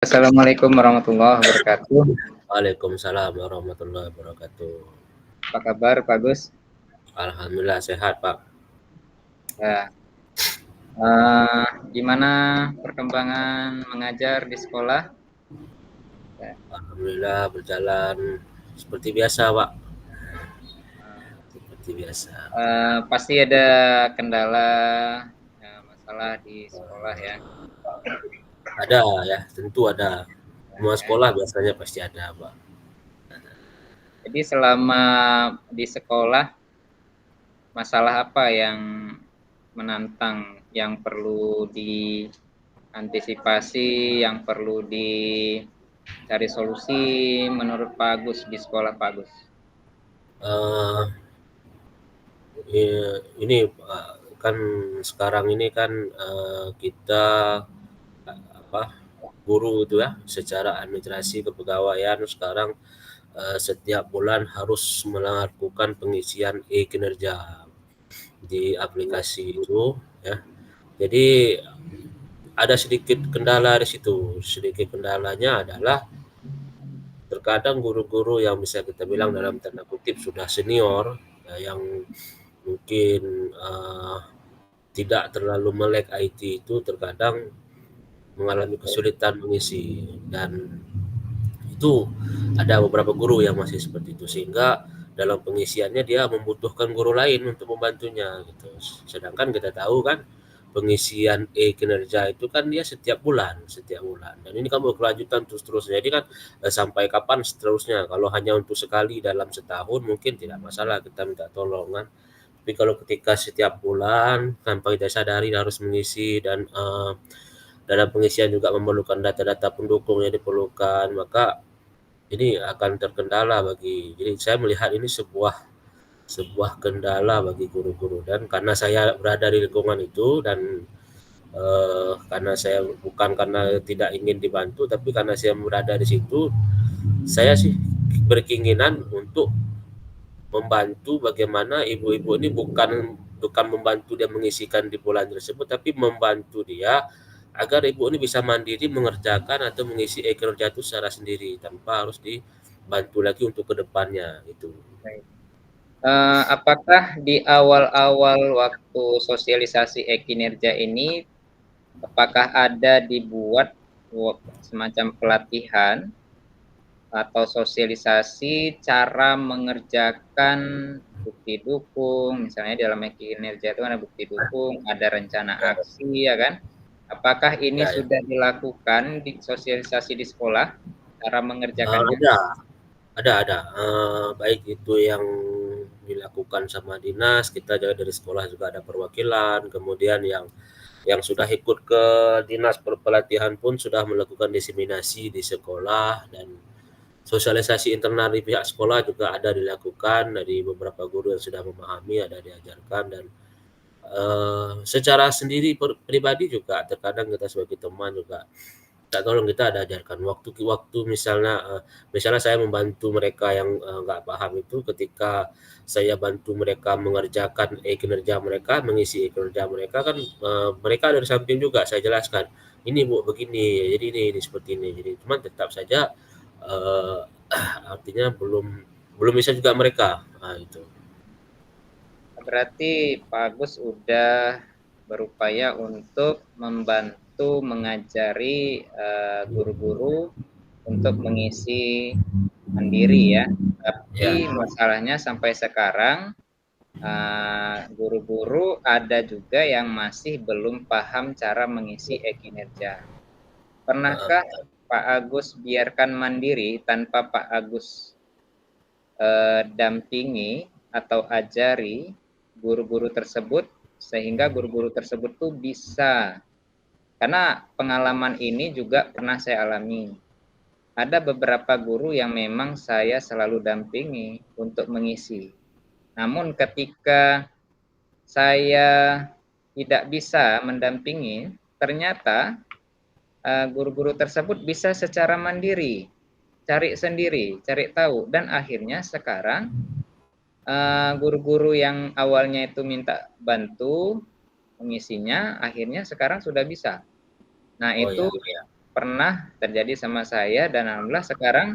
Assalamualaikum warahmatullahi wabarakatuh. Waalaikumsalam warahmatullahi wabarakatuh. Apa kabar Pak Gus? Alhamdulillah sehat, Pak. Ya, gimana perkembangan mengajar di sekolah? Ya, Alhamdulillah berjalan seperti biasa, Pak. eh, Seperti biasa. pasti ada kendala, masalah di sekolah ya. Ada ya, tentu ada. Semua Ya. sekolah biasanya pasti ada, Pak. Jadi selama di sekolah, masalah apa yang menantang, yang perlu diantisipasi, yang perlu dicari solusi menurut Pak Agus di sekolah Pak Agus? Eh, ini kan sekarang ini kan kita apa guru itu ya, secara administrasi kepegawaian sekarang setiap bulan harus melakukan pengisian e-kinerja di aplikasi itu ya. Jadi ada sedikit kendala di situ. Sedikit kendalanya adalah terkadang guru-guru yang bisa kita bilang dalam tanda kutip sudah senior ya, yang mungkin tidak terlalu melek IT itu terkadang mengalami kesulitan mengisi, dan itu ada beberapa guru yang masih seperti itu, sehingga dalam pengisiannya dia membutuhkan guru lain untuk membantunya gitu. Sedangkan kita tahu kan pengisian kinerja itu kan dia setiap bulan, dan ini kan berkelanjutan terus-terus. Jadi kan sampai kapan seterusnya. Kalau hanya untuk sekali dalam setahun mungkin tidak masalah, kita minta tolongan. Tapi kalau ketika setiap bulan tanpa kita sadari harus mengisi, dan dalam pengisian juga memerlukan data-data pendukung yang diperlukan, maka ini akan terkendala bagi. Jadi saya melihat ini sebuah sebuah kendala bagi guru-guru, dan karena saya berada di lingkungan itu, dan karena saya bukan karena tidak ingin dibantu, tapi karena saya berada di situ, saya sih berkeinginan untuk membantu bagaimana ibu-ibu ini, bukan bukan membantu dia mengisikan di bulan tersebut, tapi membantu dia agar ibu ini bisa mandiri mengerjakan atau mengisi e-kerja itu secara sendiri tanpa harus dibantu lagi untuk kedepannya itu. Baik. Apakah di awal-awal waktu sosialisasi e-kinerja ini, apakah ada dibuat semacam pelatihan atau sosialisasi cara mengerjakan bukti dukung, misalnya dalam kinerja itu ada bukti dukung, ada rencana aksi, ya kan? Apakah ini Ya, ya. sudah dilakukan di sosialisasi di sekolah, cara mengerjakannya? Ada. Baik itu yang dilakukan sama dinas, kita juga dari sekolah juga ada perwakilan, kemudian yang sudah ikut ke dinas pelatihan pun sudah melakukan diseminasi di sekolah, dan sosialisasi internal di pihak sekolah juga ada dilakukan dari beberapa guru yang sudah memahami, ada diajarkan. Dan secara sendiri pribadi juga terkadang kita sebagai teman juga tak tolong kita ada ajarkan waktu waktu, misalnya misalnya saya membantu mereka yang nggak paham itu, ketika saya bantu mereka mengerjakan kinerja mereka, mengisi kinerja mereka kan, mereka dari samping juga saya jelaskan, ini Bu begini, jadi ini seperti ini. Jadi cuman tetap saja eee, artinya belum belum bisa juga mereka, itu. Berarti Pak Agus sudah berupaya untuk membantu mengajari guru-guru untuk mengisi mandiri ya. Ya, Tapi masalahnya sampai sekarang guru-guru ada juga yang masih belum paham cara mengisi e-kinerja. Pernahkah Pak Agus biarkan mandiri tanpa Pak Agus dampingi atau ajari guru-guru tersebut, sehingga guru-guru tersebut tuh bisa, karena pengalaman ini juga pernah saya alami. Ada beberapa guru yang memang saya selalu dampingi untuk mengisi. Namun ketika saya tidak bisa mendampingi, ternyata guru-guru tersebut bisa secara mandiri, cari sendiri, cari tahu, dan akhirnya sekarang guru-guru yang awalnya itu minta bantu mengisinya, akhirnya sekarang sudah bisa. Nah oh ya, itu ya. pernah terjadi sama saya, dan alhamdulillah sekarang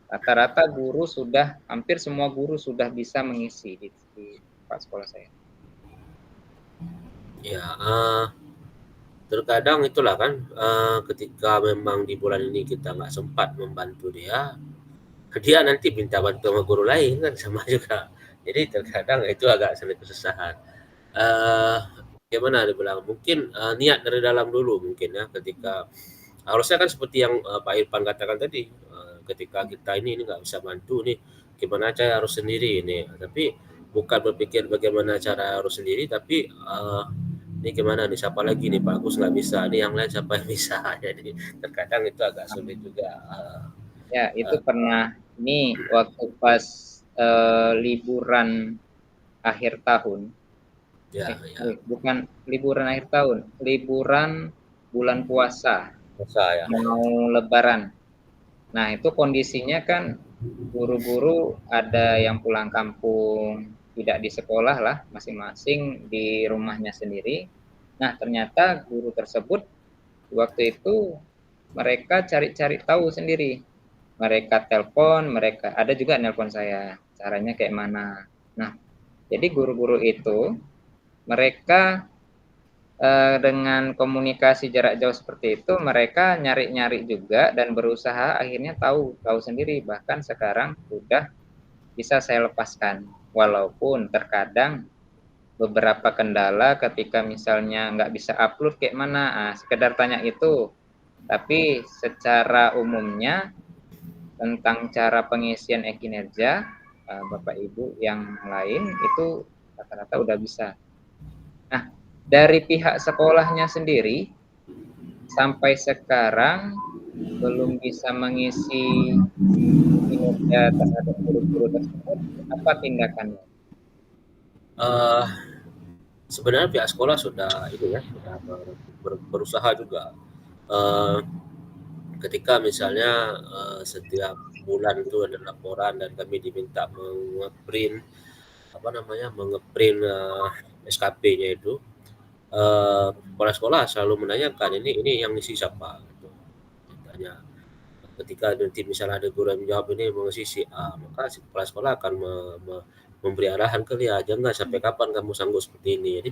rata-rata guru sudah, hampir semua guru sudah bisa mengisi di tempat sekolah saya. Ya, terkadang itulah kan, ketika memang di bulan ini kita nggak sempat membantu dia, dia nanti minta bantu sama guru lain kan sama juga. Jadi terkadang itu agak sulit kesusahan. Eee, Gimana dibilang, mungkin, niat dari dalam dulu mungkin ya, ketika harusnya kan seperti yang, Pak Irfan katakan tadi, ketika kita ini nggak bisa bantu nih, gimana cara harus sendiri ini. Tapi bukan berpikir bagaimana cara harus sendiri, tapi, ini gimana nih, siapa lagi nih, Pak Agus nggak bisa, ini yang lain siapa yang bisa. Jadi terkadang itu agak sulit juga, Ya, itu pernah ini waktu pas liburan akhir tahun. ya ya, Bukan liburan akhir tahun, liburan bulan puasa, susah ya. mau lebaran. Nah, itu kondisinya kan guru-guru ada yang pulang kampung, tidak di sekolah lah, masing-masing di rumahnya sendiri. Nah, ternyata guru tersebut waktu itu mereka cari-cari tahu sendiri. Mereka telepon, mereka ada juga nelpon saya, caranya kayak mana. Nah, jadi guru-guru itu mereka dengan komunikasi jarak jauh seperti itu, mereka nyari-nyari juga dan berusaha akhirnya tahu sendiri. Bahkan sekarang sudah bisa saya lepaskan. Walaupun terkadang beberapa kendala ketika misalnya nggak bisa upload kayak mana, sekedar tanya itu. Tapi secara umumnya tentang cara pengisian e-kinerja, Bapak Ibu yang lain itu rata-rata udah bisa. Nah, dari pihak sekolahnya sendiri sampai sekarang belum bisa mengisi kinerja terhadap guru-guru tersebut, apa tindakannya? Eee, Sebenarnya pihak sekolah sudah ini ya, sudah berusaha juga, eee, ketika misalnya, setiap bulan itu ada laporan dan kami diminta apa namanya, SKP-nya itu, kepala sekolah selalu menanyakan, "Ini yang ngisi siapa?" Gitu, ditanya. Ketika nanti misalnya ada guru yang menjawab ini mengisi si A, maka si kepala sekolah akan me me memberi arahan ke dia, "Jangan sampai kapan kamu sanggup seperti ini?" Jadi,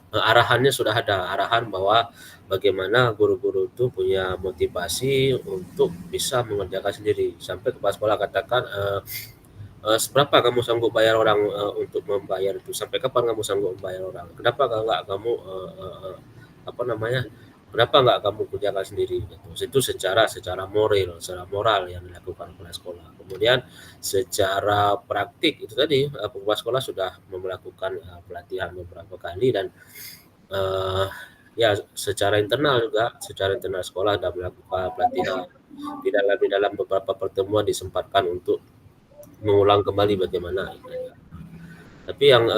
arahannya sudah ada, arahan bahwa bagaimana guru-guru itu punya motivasi untuk bisa mengerjakan sendiri. Sampai kepala sekolah katakan, "Seberapa kamu sanggup bayar orang, untuk membayar itu? Sampai kapan kamu sanggup membayar orang? Kenapa nggak kamu, apa namanya, kenapa nggak kamu kerjakan sendiri?" Gitu. Itu secara moral yang dilakukan oleh sekolah. Kemudian secara praktik itu tadi, kepala sekolah sudah melakukan, pelatihan beberapa kali dan, eee, ya secara internal sekolah sudah melakukan pelatihan. Di dalam beberapa pertemuan disempatkan untuk mengulang kembali bagaimana gitu ya. Tapi yang,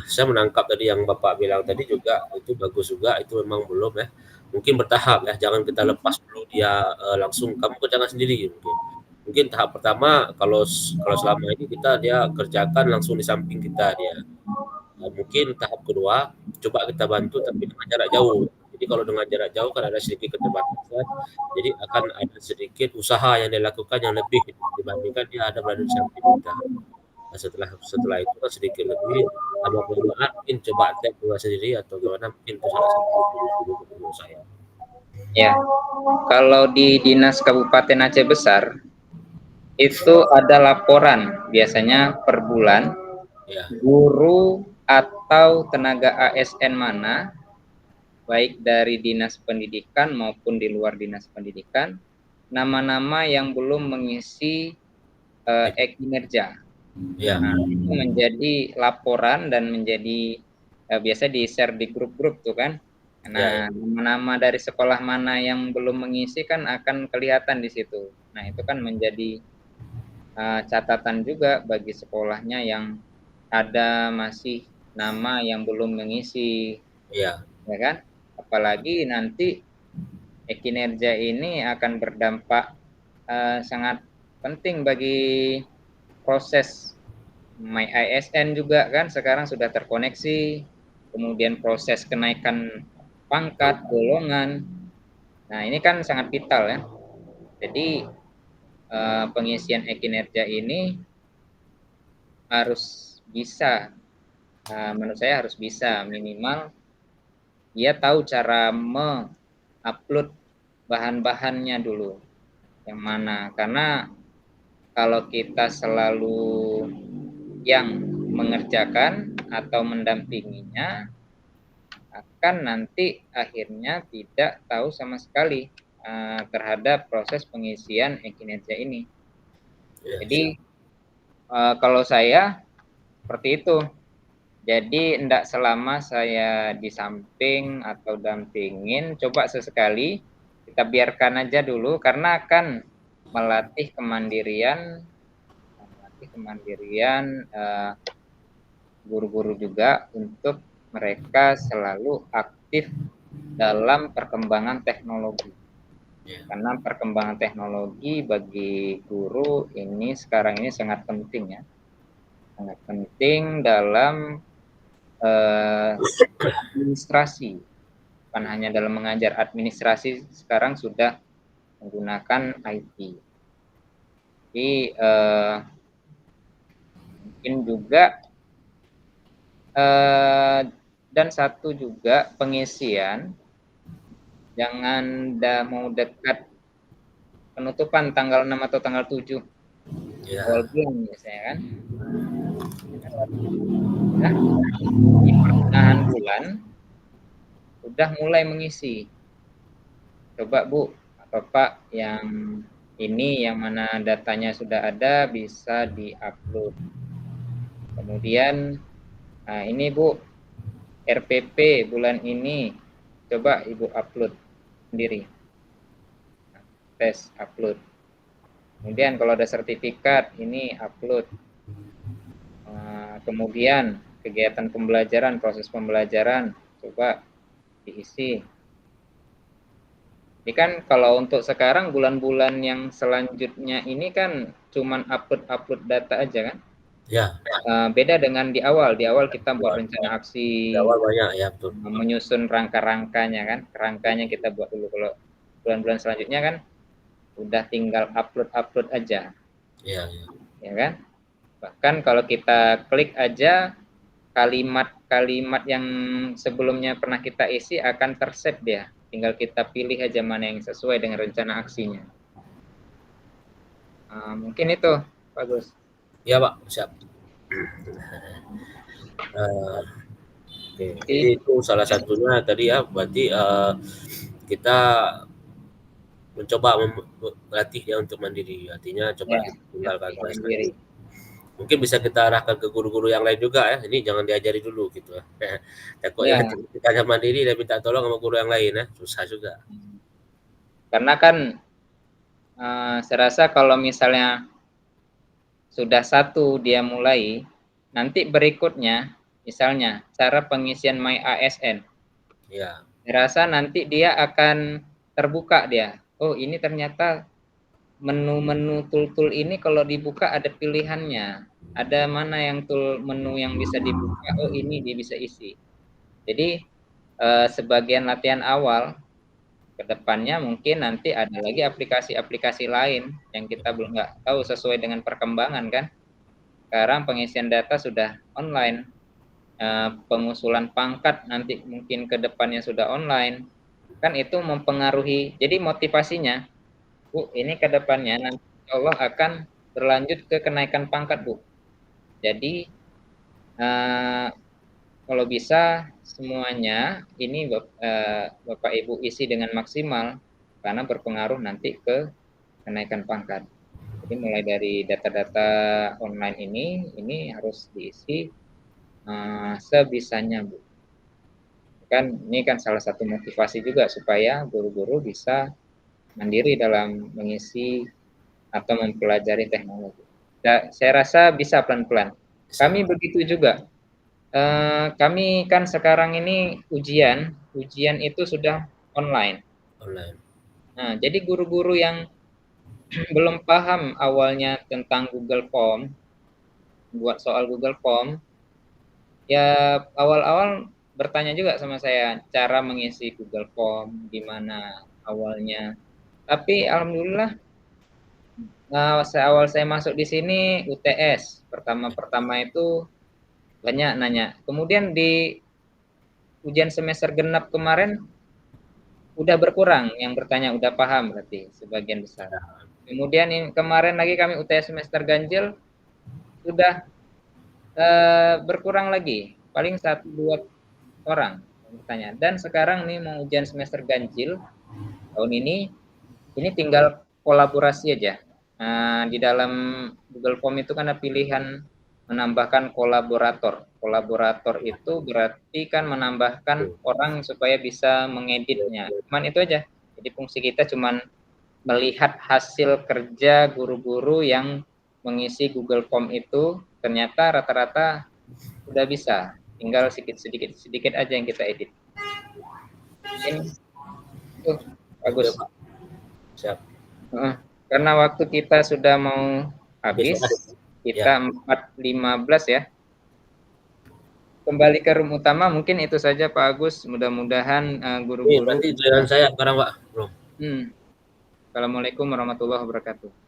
saya menangkap tadi yang Bapak bilang tadi juga itu bagus juga, itu memang belum ya, mungkin bertahap ya, jangan kita lepas dulu dia, langsung, "Kamu kerjakan sendiri," mungkin. Mungkin tahap pertama kalau selama ini dia kerjakan langsung di samping kita dia. Mungkin tahap kedua, coba kita bantu tapi dengan jarak jauh. Jadi kalau dengan jarak jauh kan ada sedikit keterbatasan, jadi akan ada sedikit usaha yang dilakukan yang lebih dibandingkan dia ada berada di samping kita. Nah, setelah setelah itu kan sedikit lebih lama-kelamaan mungkin coba tek dua sendiri atau gimana, mungkin itu salah satu solusi menurut saya. Ya, kalau di Dinas Kabupaten Aceh Besar itu ada laporan biasanya per bulan Ya, guru atau tenaga ASN mana, baik dari dinas pendidikan maupun di luar dinas pendidikan, nama-nama yang belum mengisi e-kinerja. ya, Nah, itu menjadi laporan dan menjadi biasa di-share di grup-grup tuh kan. ya, ya, Nah, nama-nama dari sekolah mana yang belum mengisi kan akan kelihatan di situ. Nah, itu kan menjadi catatan juga bagi sekolahnya yang ada masih nama yang belum mengisi, ya, ya kan? Apalagi nanti kinerja ini akan berdampak sangat penting bagi proses MyISN juga kan sekarang sudah terkoneksi, kemudian proses kenaikan pangkat, golongan, Nah, ini kan sangat vital ya. Jadi pengisian e-kinerja ini harus bisa, menurut saya harus bisa, minimal dia tahu cara upload bahan-bahannya dulu yang mana, karena kalau kita selalu yang mengerjakan atau mendampinginya akan nanti akhirnya tidak tahu sama sekali terhadap proses pengisian e-kinerja ini. Ya, Jadi kalau saya seperti itu. Jadi tidak selama saya di samping atau dampingin, coba sesekali kita biarkan aja dulu karena akan melatih kemandirian guru-guru juga untuk mereka selalu aktif dalam perkembangan teknologi. ya, Karena perkembangan teknologi bagi guru ini sekarang ini sangat penting ya. Sangat penting dalam administrasi, bukan hanya dalam mengajar, administrasi sekarang sudah menggunakan IT. Jadi mungkin juga dan satu juga pengisian, jangan mau dekat penutupan tanggal 6 atau tanggal 7 awal ya, bulan biasanya kan. Nah, di pertengahan bulan sudah mulai mengisi. Coba Bu atau Pak yang ini yang mana datanya sudah ada bisa di-upload. Kemudian nah ini Bu RPP bulan ini coba Ibu upload sendiri. Nah, tes upload. Kemudian kalau ada sertifikat ini upload. Kemudian kegiatan pembelajaran, proses pembelajaran coba diisi. Ini kan kalau untuk sekarang bulan-bulan yang selanjutnya ini kan cuman upload data aja kan. ya. Beda dengan di awal kita buat rencana aksi, Di awal banyak ya, betul. menyusun rangka-rangkanya kan, rangkanya kita buat dulu. Kalau bulan-bulan selanjutnya kan udah tinggal upload aja, Ya, ya. ya kan. Bahkan kalau kita klik aja kalimat-kalimat yang sebelumnya pernah kita isi akan tersave dia, tinggal kita pilih aja mana yang sesuai dengan rencana aksinya. Mungkin itu bagus. Ya Pak, siap. Oke. Jadi itu salah satunya tadi ya, berarti kita mencoba melatih dia untuk mandiri, artinya coba Ya, tinggalkan kelas mandiri. nanti. Mungkin bisa kita arahkan ke guru-guru yang lain juga ya, ini jangan diajari dulu gitu ya. Takutnya Ya, kita hanya mandiri dan minta tolong sama guru yang lain ya, susah juga. karena kan saya rasa kalau misalnya sudah satu dia mulai, nanti berikutnya misalnya cara pengisian My ASN. Ya, Saya rasa nanti dia akan terbuka dia. Oh, ini ternyata menu-menu tool-tool ini kalau dibuka ada pilihannya. Ada mana yang tool menu yang bisa dibuka? Oh, ini dia bisa isi. Jadi sebagian latihan awal, kedepannya mungkin nanti ada lagi aplikasi-aplikasi lain yang kita belum nggak tahu sesuai dengan perkembangan kan. Sekarang pengisian data sudah online, pengusulan pangkat nanti mungkin kedepannya sudah online, kan itu mempengaruhi. Jadi motivasinya, Bu, ini kedepannya nanti Allah akan berlanjut ke kenaikan pangkat, Bu. Jadi kalau bisa semuanya ini Bapak Ibu isi dengan maksimal karena berpengaruh nanti ke kenaikan pangkat. Jadi mulai dari data-data online ini harus diisi sebisanya, Bu. Kan ini kan salah satu motivasi juga supaya guru-guru bisa mandiri dalam mengisi atau mempelajari teknologi. Saya rasa bisa pelan-pelan. Kami begitu juga. Kami kan sekarang ini ujian itu sudah online. online. Nah, jadi guru-guru yang belum paham awalnya tentang Google Form, buat soal Google Form, ya awal-awal bertanya juga sama saya cara mengisi Google Form, gimana awalnya. Tapi alhamdulillah awal saya masuk di sini UTS. Pertama itu banyak nanya. Kemudian di ujian semester genap kemarin udah berkurang yang bertanya, udah paham berarti sebagian besar. Kemudian kemarin lagi kami UTS semester ganjil sudah berkurang lagi, paling 1-2 orang yang bertanya. Dan sekarang nih mau ujian semester ganjil tahun ini tinggal kolaborasi aja. Di dalam Google Form itu kan ada pilihan menambahkan kolaborator. Kolaborator itu berarti kan menambahkan orang supaya bisa mengeditnya. Cuman itu aja. Jadi fungsi kita cuman melihat hasil kerja guru-guru yang mengisi Google Form itu, ternyata rata-rata udah bisa. Tinggal sedikit aja yang kita edit. Mungkin itu bagus. Pak. Siap. Karena waktu kita sudah mau habis, kita 4.15 ya. Kembali ke room utama, mungkin itu saja Pak Agus. Mudah-mudahan guru-guru. Nanti giliran saya sekarang Pak, Bro. Assalamualaikum warahmatullahi wabarakatuh.